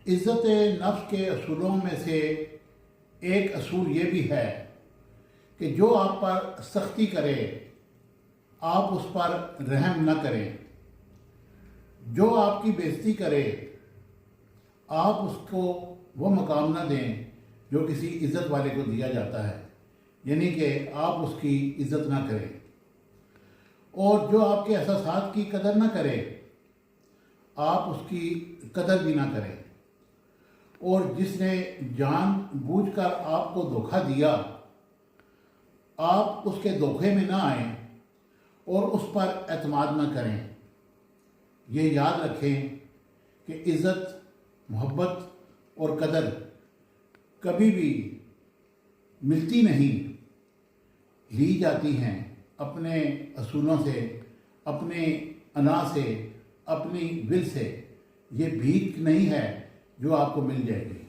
عزت نفس کے اصولوں میں سے ایک اصول یہ بھی ہے کہ جو آپ پر سختی کرے آپ اس پر رحم نہ کریں، جو آپ کی بےزتی کرے آپ اس کو وہ مقام نہ دیں جو کسی عزت والے کو دیا جاتا ہے، یعنی کہ آپ اس کی عزت نہ کریں، اور جو آپ کے احساسات کی قدر نہ کرے آپ اس کی قدر بھی نہ کریں، اور جس نے جان بوجھ کر آپ کو دھوکہ دیا آپ اس کے دھوکے میں نہ آئیں اور اس پر اعتماد نہ کریں۔ یہ یاد رکھیں کہ عزت، محبت اور قدر کبھی بھی ملتی نہیں، لی جاتی ہیں اپنے اصولوں سے، اپنے انا سے، اپنی ول سے۔ یہ بھیک نہیں ہے جو آپ کو مل جائے گی۔